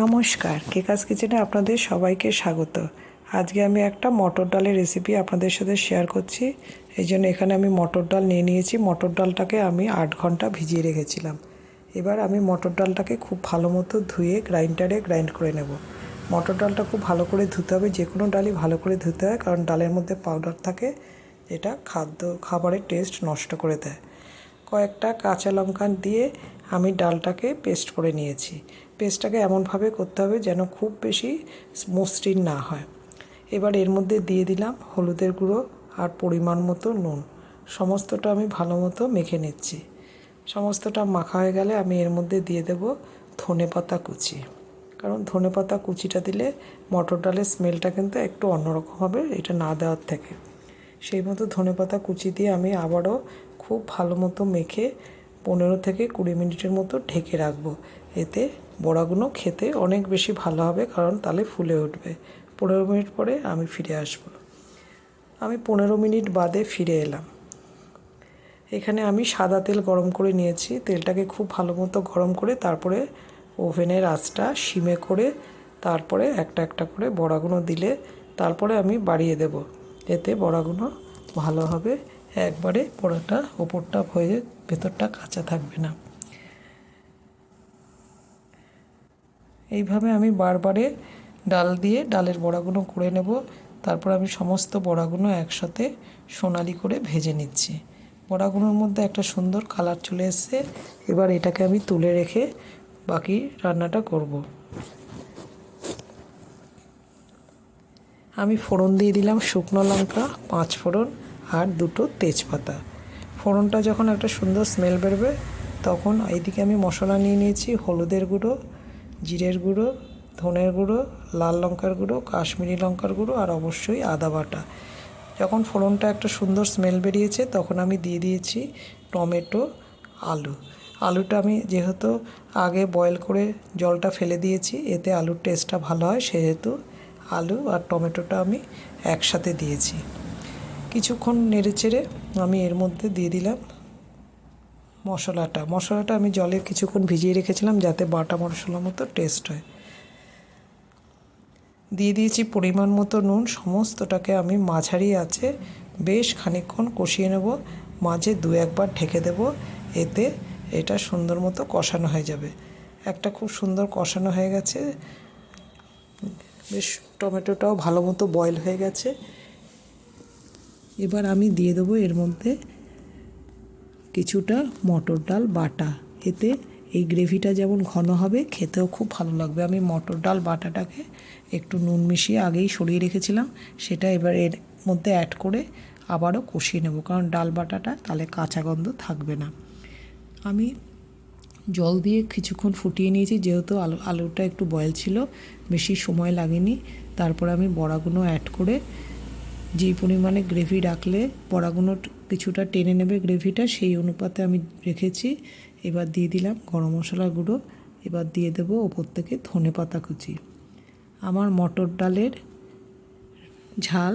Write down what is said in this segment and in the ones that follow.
নমস্কার, কেকাস কিচেনে আপনাদের সবাইকে স্বাগত। আজকে আমি একটা মটর ডালের রেসিপি আপনাদের সাথে শেয়ার করছি। এই জন্য এখানে আমি মটর ডাল নিয়ে নিয়েছি। মটর ডালটাকে আমি 8 ঘন্টা ভিজিয়ে রেখেছিলাম। এবার আমি মটর ডালটাকে খুব ভালো মতো ধুয়ে গ্রাইন্ডারে গ্রাইন্ড করে নেব। মটর ডালটা খুব ভালো করে ধুতে হবে, যে কোনো ডালই ভালো করে ধুতে হয়, কারণ ডালের মধ্যে পাউডার থাকে যেটা খাবারের টেস্ট নষ্ট করে দেয়। কয়েকটা কাঁচা লঙ্কা দিয়ে আমি ডালটাকে পেস্ট করে নিয়েছি। পেস্টটাকে এমনভাবে করতে হবে যেন খুব বেশি মসৃণ না হয়। এবার এর মধ্যে দিয়ে দিলাম হলুদের গুঁড়ো আর পরিমাণ মতো নুন। সমস্তটা আমি ভালো মতো মেখে নিচ্ছি। সমস্তটা মাখা হয়ে গেলে আমি এর মধ্যে দিয়ে দেব ধনেপাতা কুচি, কারণ ধনেপাতা কুচিটা দিলে মটর ডালের স্মেলটা কিন্তু একটু অন্যরকম হবে এটা না দেওয়ার থেকে। সেই মতো ধনেপাতা কুচি দিয়ে আমি আবারও খুব ভালো মতো মেখে 15 থেকে 20 মিনিটের মতো ঢেকে রাখবো। এতে বড়াগুলো খেতে অনেক বেশি ভালো হবে, কারণ তাহলে ফুলে উঠবে। 15 মিনিট পরে আমি ফিরে আসব। আমি 15 মিনিট বাদে ফিরে এলাম। এখানে আমি সাদা তেল গরম করে নিয়েছি। তেলটাকে খুব ভালো মতো গরম করে তারপরে ওভেনের আঁচটা সিমে করে তারপরে একটা একটা করে বড়াগুলো দিলে তারপরে আমি বাড়িয়ে দেব। এতে বড়াগুলো ভালো হবে, একবারে বড়াটা ওপরটা হয়ে ভেতরটা কাঁচা থাকবে না। এইভাবে আমি বারবারে ডাল দিয়ে ডালের বড়াগুলো করে নেব। তারপর আমি সমস্ত বড়াগুলো একসাথে সোনালি করে ভেজে নিচ্ছি। বড়াগুলোর মধ্যে একটা সুন্দর কালার চলে এসেছে। এবার এটাকে আমি তুলে রেখে বাকি রান্নাটা করব। আমি ফোড়ন দিয়ে দিলাম শুকনো লঙ্কা 5 ফোড়ন আর 2টো তেজপাতা। ফোড়নটা যখন একটা সুন্দর স্মেল বেরোবে তখন এইদিকে আমি মশলা নিয়ে নিয়েছি হলুদের গুঁড়ো, জিরের গুঁড়ো, ধনের গুঁড়ো, লাল লঙ্কার গুঁড়ো, কাশ্মীরি লঙ্কার গুঁড়ো আর অবশ্যই আদা বাটা। যখন ফোড়নটা একটা সুন্দর স্মেল বেরিয়েছে তখন আমি দিয়ে দিয়েছি টমেটো, আলুটা আমি যেহেতু আগে বয়েল করে জলটা ফেলে দিয়েছি, এতে আলুর টেস্টটা ভালো হয়, সেহেতু আলু আর টমেটোটা আমি একসাথে দিয়েছি। কিছুক্ষণ নেড়েচেড়ে আমি এর মধ্যে দিয়ে দিলাম মশলাটা আমি জলে কিছুক্ষণ ভিজিয়ে রেখেছিলাম যাতে বাটা মশলার মতো টেস্ট হয়। দিয়ে দিয়েছি পরিমাণ মতো নুন। সমস্তটাকে আমি মাঝারি আঁচে বেশ খানিকক্ষণ কষিয়ে নেব। মাঝে 2-1 বার ঢেকে দেব। এতে এটা সুন্দর মতো কষানো হয়ে যাবে। একটা খুব সুন্দর কষানো হয়ে গেছে, বেশ টমেটোটাও ভালো মতো বয়েল হয়ে গেছে। এবার আমি দিয়ে দেবো এর মধ্যে কিছুটা মটর ডাল বাটা। এতে এই গ্রেভিটা যেমন ঘন হবে, খেতেও খুব ভালো লাগবে। আমি মটর ডাল বাটাটাকে একটু নুন মিশিয়ে আগেই সরিয়ে রেখেছিলাম, সেটা এবার এর মধ্যে অ্যাড করে আবারও কষিয়ে নেব, কারণ ডাল বাটাটা তাহলে কাঁচা গন্ধ থাকবে না। আমি জল দিয়ে কিছুক্ষণ ফুটিয়ে নিয়েছি, যেহেতু আলুটা একটু বয়েল ছিল, বেশি সময় লাগেনি। তারপর আমি বড়াগুলো অ্যাড করে যেই পরিমাণে গ্রেভি রাখলে বড়াগুলো কিছুটা টেনে নেবে গ্রেভিটা, সেই অনুপাতে আমি রেখেছি। এবার দিয়ে দিলাম গরম মশলা গুঁড়ো। এবার দিয়ে দেবো ওপর থেকে ধনেপাতা কুচি। আমার মটর ডালের ঝাল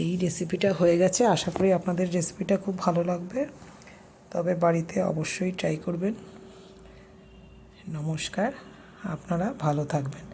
এই রেসিপিটা হয়ে গেছে। আশা করি আপনাদের রেসিপিটা খুব ভালো লাগবে, তবে বাড়িতে অবশ্যই ট্রাই করবেন। নমস্কার, আপনারা ভালো থাকবেন।